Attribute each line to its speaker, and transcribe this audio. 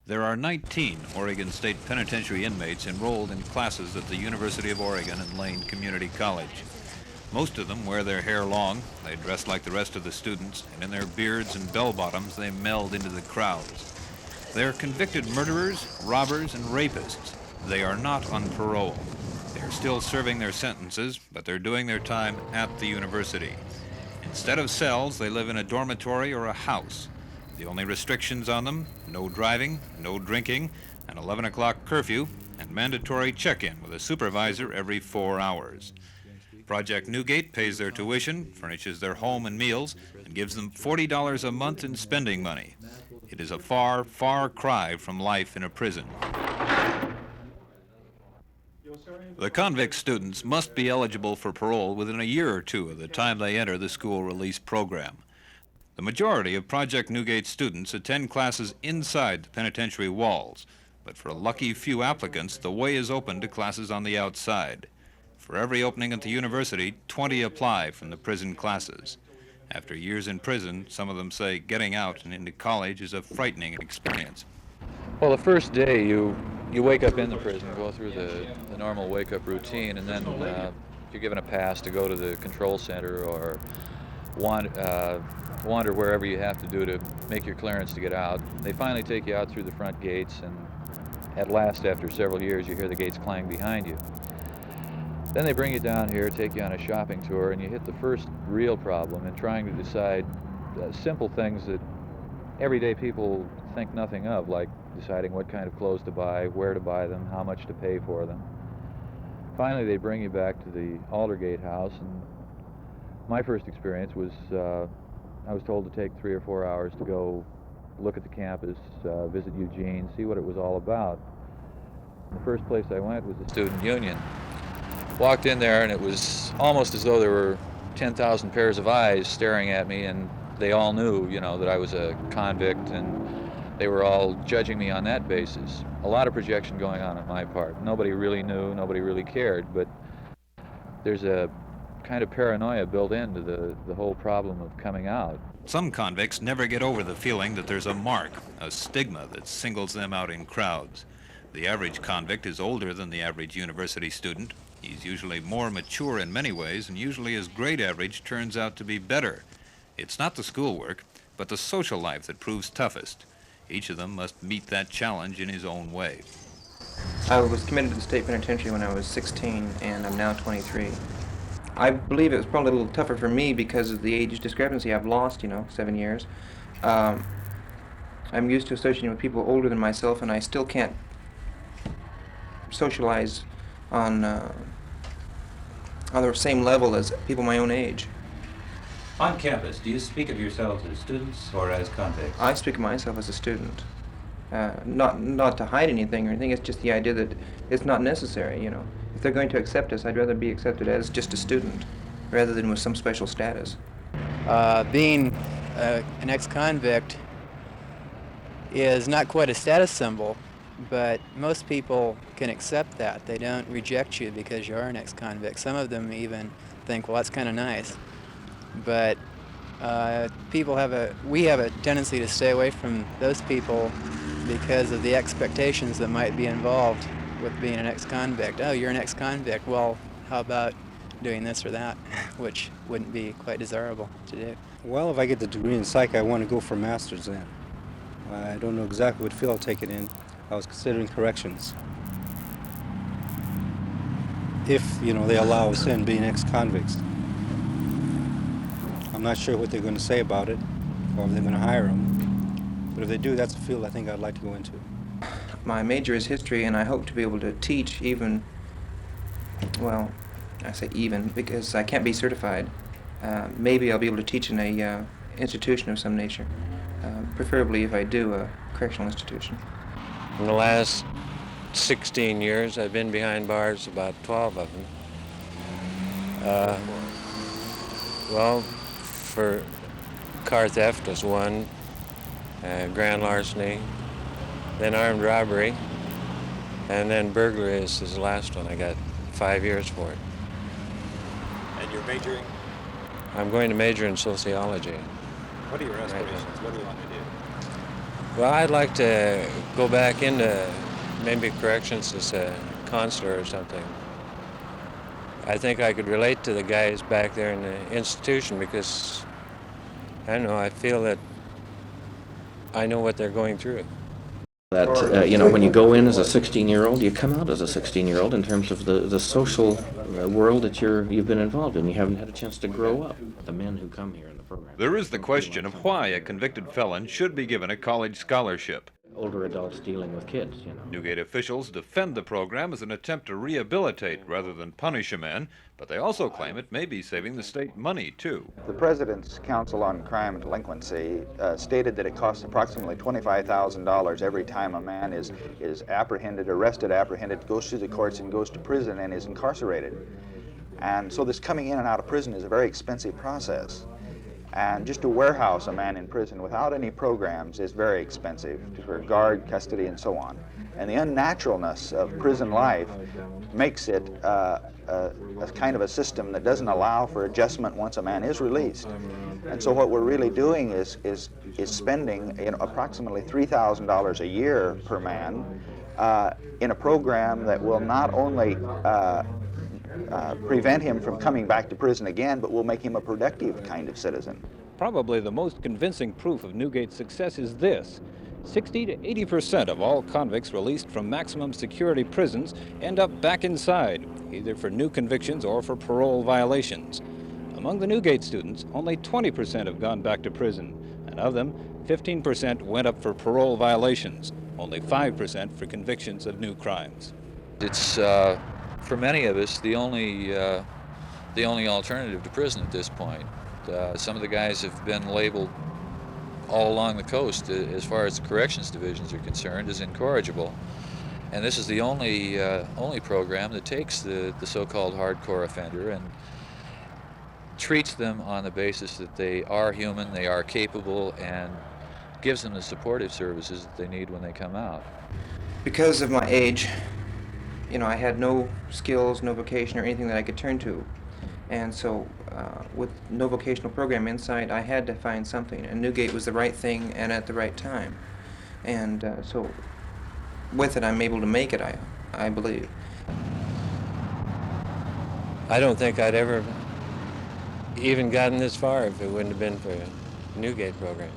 Speaker 1: There are 19 Oregon State Penitentiary inmates enrolled in classes at the University of Oregon and Lane Community College. Most of them wear their hair long, they dress like the rest of the students, and in their beards and bell-bottoms they meld into the crowds. They are convicted murderers, robbers, and rapists. They are not on parole. They are still serving their sentences, but they're doing their time at the university. Instead of cells, they live in a dormitory or a house. The only restrictions on them, no driving, no drinking, an 11 o'clock curfew, and mandatory check-in with a supervisor every 4 hours. Project Newgate pays their tuition, furnishes their home and meals, and gives them $40 a month in spending money. It is a far, far cry from life in a prison. The convict students must be eligible for parole within a year or two of the time they enter the school release program. The majority of Project Newgate students attend classes inside the penitentiary walls, but for a lucky few applicants, the way is open to classes on the outside. For every opening at the university, 20 apply from the prison classes. After years in prison, some of them say getting out and into college is a frightening experience.
Speaker 2: Well, the first day you wake up in the prison, go through the normal wake-up routine, and then you're given a pass to go to the control center or wander wherever you have to do to make your clearance to get out. They finally take you out through the front gates, and at last, after several years, you hear the gates clang behind you. Then they bring you down here, take you on a shopping tour, and you hit the first real problem in trying to decide simple things that everyday people think nothing of, like deciding what kind of clothes to buy, where to buy them, how much to pay for them. Finally, they bring you back to the Aldergate house, and my first experience was I was told to take 3 or 4 hours to go look at the campus, visit Eugene, see what it was all about. The first place I went was the student union. Walked in there, and it was almost as though there were 10,000 pairs of eyes staring at me, and they all knew, that I was a convict, and they were all judging me on that basis. A lot of projection going on my part. Nobody really knew, nobody really cared, but there's a kind of paranoia built into the whole problem of coming out.
Speaker 1: Some convicts never get over the feeling that there's a mark, a stigma that singles them out in crowds. The average convict is older than the average university student. He's usually more mature in many ways, and usually his grade average turns out to be better. It's not the schoolwork, but the social life that proves toughest. Each of them must meet that challenge in his own way.
Speaker 3: I was committed to the state penitentiary when I was 16, and I'm now 23. I believe it was probably a little tougher for me because of the age discrepancy. I've lost, 7 years. I'm used to associating with people older than myself, and I still can't socialize on the same level as people my own age.
Speaker 4: On campus, do you speak of yourselves as students or as convicts?
Speaker 3: I speak of myself as a student. Not to hide anything or anything, it's just the idea that it's not necessary, If they're going to accept us, I'd rather be accepted as just a student rather than with some special status.
Speaker 5: Being an ex-convict is not quite a status symbol, but most people can accept that. They don't reject you because you are an ex-convict. Some of them even think, well, that's kind of nice. But we have a tendency to stay away from those people because of the expectations that might be involved with being an ex-convict. Oh, you're an ex-convict. Well, how about doing this or that, which wouldn't be quite desirable to do.
Speaker 6: Well, if I get the degree in psych, I want to go for a master's then. I don't know exactly what field I'll take it in. I was considering corrections. If, they allow us in being ex-convicts. I'm not sure what they're going to say about it, or if they're going to hire them. But if they do, that's a field I think I'd like to go into.
Speaker 3: My major is history, and I hope to be able to teach even, well, I say even because I can't be certified. Maybe I'll be able to teach in a institution of some nature, preferably if I do a correctional institution.
Speaker 7: In the last 16 years, I've been behind bars, about 12 of them. Well, for car theft was one, grand larceny, then armed robbery, and then burglary is the last one. I got 5 years for it.
Speaker 4: And you're majoring?
Speaker 7: I'm going to major in sociology.
Speaker 4: What are your aspirations? What do you want to do?
Speaker 7: Well, I'd like to go back into maybe corrections as a counselor or something. I think I could relate to the guys back there in the institution because, I don't know, I feel that I know what they're going through.
Speaker 8: That, when you go in as a 16-year-old, you come out as a 16-year-old in terms of the social world that you've been involved in. You haven't had a chance to grow up. The men who come here in the program.
Speaker 1: There is the question of why a convicted felon should be given a college scholarship.
Speaker 8: Older adults dealing with kids,
Speaker 1: Newgate officials defend the program as an attempt to rehabilitate rather than punish a man, but they also claim it may be saving the state money, too.
Speaker 9: The President's Council on Crime and Delinquency stated that it costs approximately $25,000 every time a man is arrested, apprehended, goes through the courts and goes to prison and is incarcerated. And so this coming in and out of prison is a very expensive process. And just to warehouse a man in prison without any programs is very expensive for guard, custody, and so on. And the unnaturalness of prison life makes it a kind of a system that doesn't allow for adjustment once a man is released. And so what we're really doing is spending approximately $3,000 a year per man in a program that will not only prevent him from coming back to prison again, but will make him a productive kind of citizen.
Speaker 10: Probably the most convincing proof of Newgate's success is this. 60 to 80% of all convicts released from maximum security prisons end up back inside, either for new convictions or for parole violations. Among the Newgate students, only 20% have gone back to prison, and of them, 15% went up for parole violations, only 5% for convictions of new crimes.
Speaker 2: It's, for many of us, the only alternative to prison at this point. Some of the guys have been labeled all along the coast, as far as the corrections divisions are concerned, as incorrigible. And this is the only program that takes the so-called hardcore offender and treats them on the basis that they are human, they are capable, and gives them the supportive services that they need when they come out.
Speaker 3: Because of my age, I had no skills, no vocation, or anything that I could turn to. And so with no vocational program inside, I had to find something. And Newgate was the right thing and at the right time. And so with it, I'm able to make it, I believe.
Speaker 7: I don't think I'd ever even gotten this far if it wouldn't have been for the Newgate program.